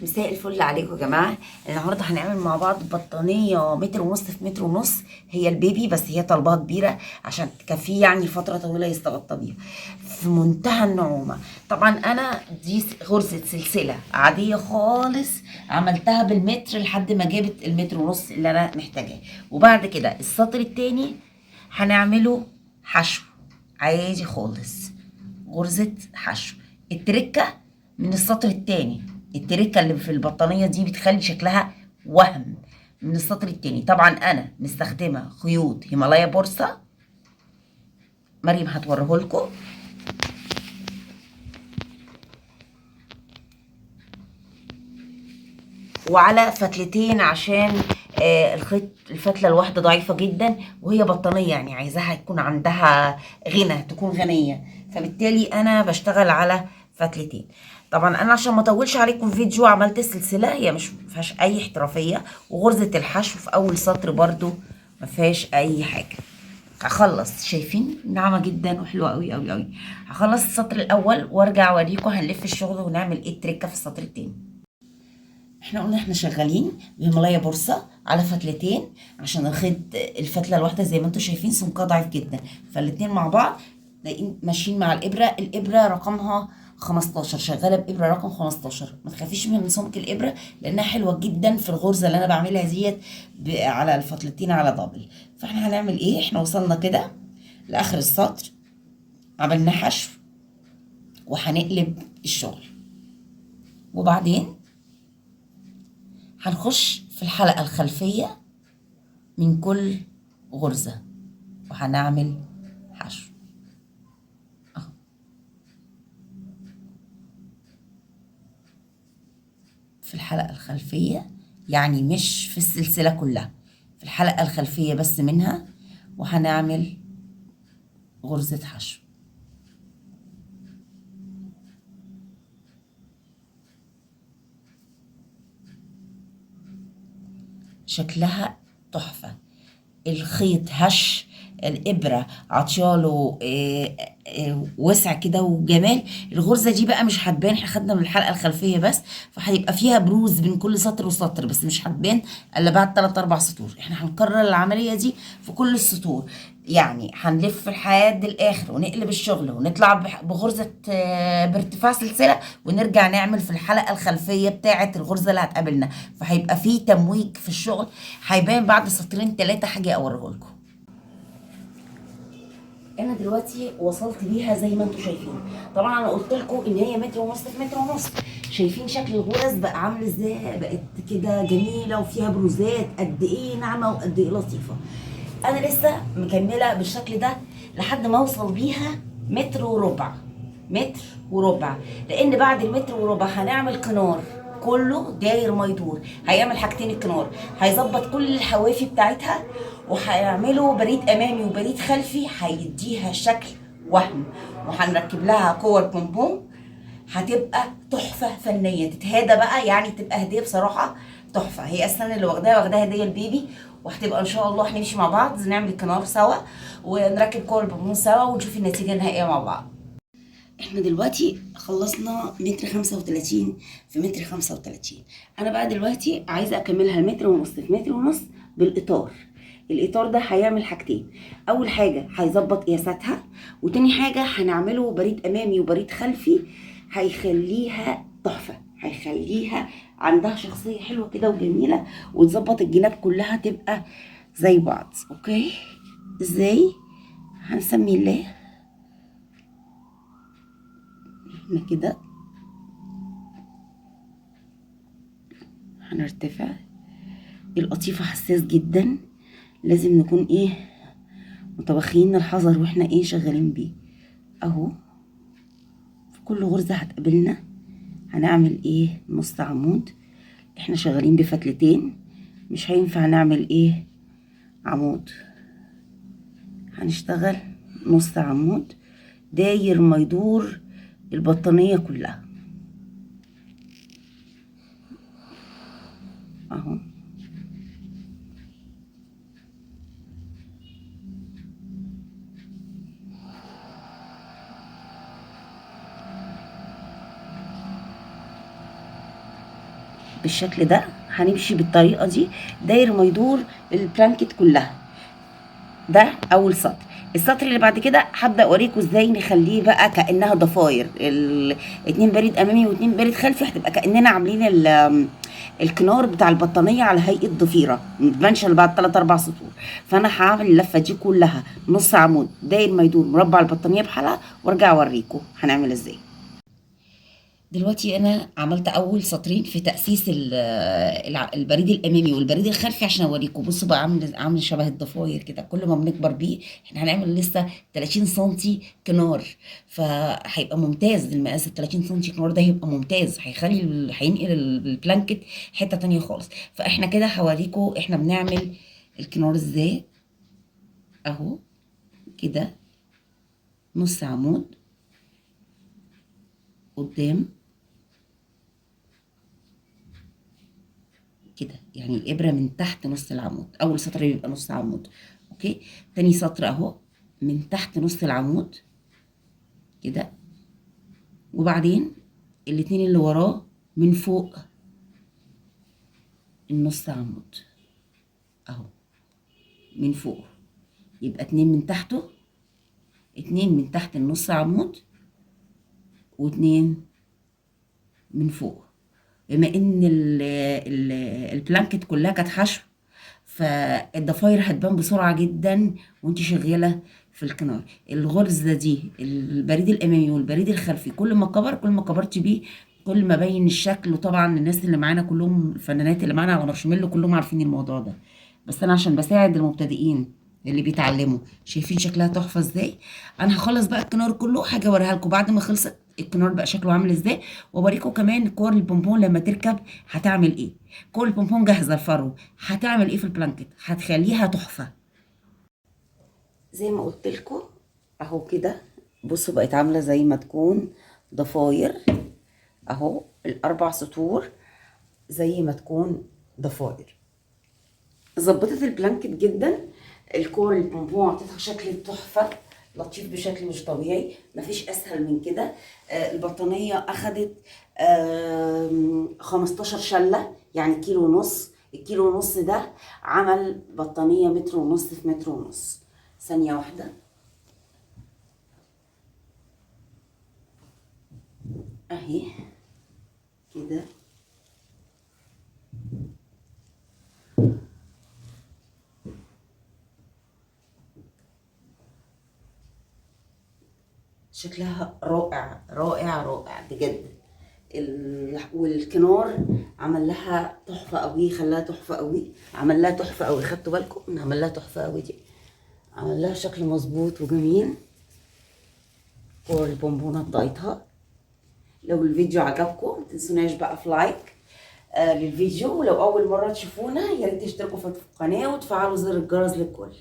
مساء الفل عليكم يا جماعه. النهارده هنعمل مع بعض بطانيه متر ونص في متر ونص. هي البيبي بس هي طلبها كبيره عشان تكفيه يعني فتره طويله يستغطى بيها في منتهى النعومه. طبعا انا دي غرزه سلسله عاديه خالص، عملتها بالمتر لحد ما جابت المتر ونص اللي انا محتاجاه. وبعد كده السطر التاني هنعمله حشو عادي خالص، غرزة حشو. التركة من السطر التاني، التركة اللي في البطانية دي بتخلي شكلها وهم. من السطر التاني طبعا انا مستخدمة خيوط هيمالايا بورصة، مريم هتوريه لكم. وعلى فتلتين عشان الخيط الفتله الواحده ضعيفه جدا، وهي بطانيه يعني عايزاها يكون عندها غنى، تكون غنيه، فبالتالي انا بشتغل على فتلتين. طبعا انا عشان ما اطولش عليكم فيديو عملت السلسله، هي مش فيهاش اي احترافيه، وغرزه الحشو في اول سطر برضو ما فيهاش اي حاجه. هخلص، شايفين ناعمه جدا وحلوه قوي قوي قوي. هخلص السطر الاول وارجع اوريكم هنلف الشغل ونعمل ايه التركه في السطر التاني. احنا قلنا احنا شغالين بهيمالايا بورصة على فتلتين عشان الخيط الفتلة الواحدة زي ما انتم شايفين سمكها ضعيف جدا، فالاتنين مع بعض ماشيين مع الإبرة. الإبرة رقمها 15، شغالة بإبرة رقم 15. ما تخافيش من سمك الإبرة لأنها حلوة جدا في الغرزة اللي أنا بعملها ديت على الفتلتين على دبل. فاحنا هنعمل ايه؟ احنا وصلنا كده لآخر السطر، عملنا حشو وهنقلب الشغل، وبعدين هنخش في الحلقة الخلفية من كل غرزة وهنعمل حشو اهو. في الحلقة الخلفية، يعني مش في السلسلة كلها، في الحلقة الخلفية بس منها، وهنعمل غرزة حشو. شكلها تحفة، الخيط هش، الإبرة عطياله وسع كده وجمال. الغرزة دي بقى مش هتبان، احنا خدنا من الحلقة الخلفية بس، فهيبقى فيها بروز بين كل سطر وسطر، بس مش هتبان الا بعد 3 4 سطور. احنا هنكرر العملية دي في كل السطور، يعني هنلف لحد الاخر ونقلب الشغل ونطلع بغرزة بارتفاع سلسلة، ونرجع نعمل في الحلقة الخلفية بتاعة الغرزة اللي هتقابلنا، فهيبقى فيه تمويج في الشغل، هيبان بعد سطرين 3 حاجة اوريه لكم. انا دلوقتي وصلت بيها زي ما انتم شايفين. طبعا انا قلت لكم ان هي متر ونص في متر ونص. شايفين شكل الغرز بقى عامل ازاي؟ بقت كده جميله وفيها بروزات قد ايه ناعمه وقد ايه لطيفه. انا لسه مكمله بالشكل ده لحد ما اوصل بيها متر وربع، متر وربع، لان بعد المتر وربع هنعمل كنار كله داير ما يدور. هيعمل حاجتين الكنار، هيظبط كل الحوافي بتاعتها، وهيعملوا بريد امامي وبريد خلفي، هيديها شكل وهم، وهنركب لها كور بومبوم، هتبقى تحفه فنيه تتهادى بقى، يعني تبقى هديه بصراحه تحفه. هي اصلا اللي واخداها هديه البيبي، وهتبقى ان شاء الله هنمشي مع بعض نعمل الكنار سوا ونركب كور بومبوم سوا ونشوف النتيجه النهائيه مع بعض. احنا دلوقتي خلصنا متر 35 في متر 35. انا بقى دلوقتي عايزه اكملها متر ونص في متر ونص بالاطار. الاطار ده هيعمل حاجتين، اول حاجه هيظبط قياساتها، وتاني حاجه هنعمله بريد امامي وبريد خلفي، هيخليها تحفه، هيخليها عندها شخصيه حلوه كده وجميله، وتظبط الجناب كلها تبقى زي بعض. اوكي، ازاي؟ هنسمي الله. احنا كده هنرتفع. القطيفة حساس جدا، لازم نكون ايه متوخيين الحذر واحنا ايه شغالين بيه. اهو في كل غرزة هتقابلنا هنعمل ايه نص عمود. احنا شغالين بفتلتين، مش هينفع نعمل ايه عمود، هنشتغل نص عمود داير ما يدور البطانية كلها اهو. بالشكل ده. هنمشي بالطريقه دي داير ما يدور البلانكت كلها. ده اول سطر. السطر اللي بعد كده هبدا اوريكم ازاي نخليه بقى كانها ضفاير، اتنين بارد امامي واتنين بارد خلفي، هتبقى كاننا عاملين الكنار بتاع البطانيه على هيئه ضفيره، متبانش الا بعد 3 4 سطور. فانا هعمل اللفه دي كلها نص عمود داير ما يدور مربع البطانيه بحالها، وارجع اوريكم هنعمل ازاي. دلوقتي انا عملت اول سطرين في تاسيس البريد الامامي والبريد الخلفي عشان اوريكم. بصوا بقى عامل شبه الضفاير كده. كل ما بنكبر بيه احنا هنعمل لسه 30 سم كنار، فهيبقى ممتاز. المقاس ال 30 سم كنار ده هيبقى ممتاز، هينقل البلانكت حته تانية خالص. فاحنا كده هوريكم احنا بنعمل الكنار ازاي. اهو كده نص عمود قدام كده، يعني الابره من تحت نص العمود. اول سطر بيبقى نص عمود، اوكي. تاني سطر اهو من تحت نص العمود كده، وبعدين الاتنين اللي وراه من فوق النص عمود اهو من فوق. يبقى اتنين من تحته، اتنين من تحت النص عمود، واتنين من فوق. بما ان البلانكت كلها كانت حشو، فالضفاير هتبان بسرعه جدا وانت شغاله في الكنار. الغرزه دي البريد الامامي والبريد الخلفي كل ما كبر كل ما كبرت بيه كل ما بين الشكل. وطبعا الناس اللي معانا كلهم الفنانات اللي معانا على مارشميلو كلهم عارفين الموضوع ده، بس انا عشان بساعد المبتدئين اللي بيتعلموا. شايفين شكلها تحفه ازاي؟ انا هخلص بقى الكنار كله، حاجه اوريها لكم بعد ما خلصت الكنار بقى شكله عامل ازاي، واوريكم كمان كور البونبون لما تركب هتعمل ايه. كور البونبون جاهزه الفرو، هتعمل ايه في البلانكت؟ هتخليها تحفه. زي ما قلت لكم اهو كده. بصوا بقت عامله زي ما تكون ضفاير اهو، الاربع سطور زي ما تكون ضفاير. ظبطت البلانكت جدا. الكور البونبون اعطيتها شكل تحفه لطيف بشكل مش طبيعي، مفيش اسهل من كده. البطانيه اخدت 15 شله، يعني كيلو ونص. الكيلو ونص ده عمل بطانيه متر ونص في متر ونص. ثانيه واحده اهي كده. شكلها رائع رائع رائع بجد. والكنار عمل لها تحفه قوي، خلاها تحفه قوي، عمل لها تحفه قوي. خدتوا بالكم ان عمل لها تحفه قوي دي؟ عمل لها شكل مظبوط وجميل. كور البونبونات بتاعتها. لو الفيديو عجبكم متنسوناش بقى في لايك للفيديو، ولو اول مره تشوفونا يا ريت تشتركوا في القناه وتفعلوا زر الجرس للكل.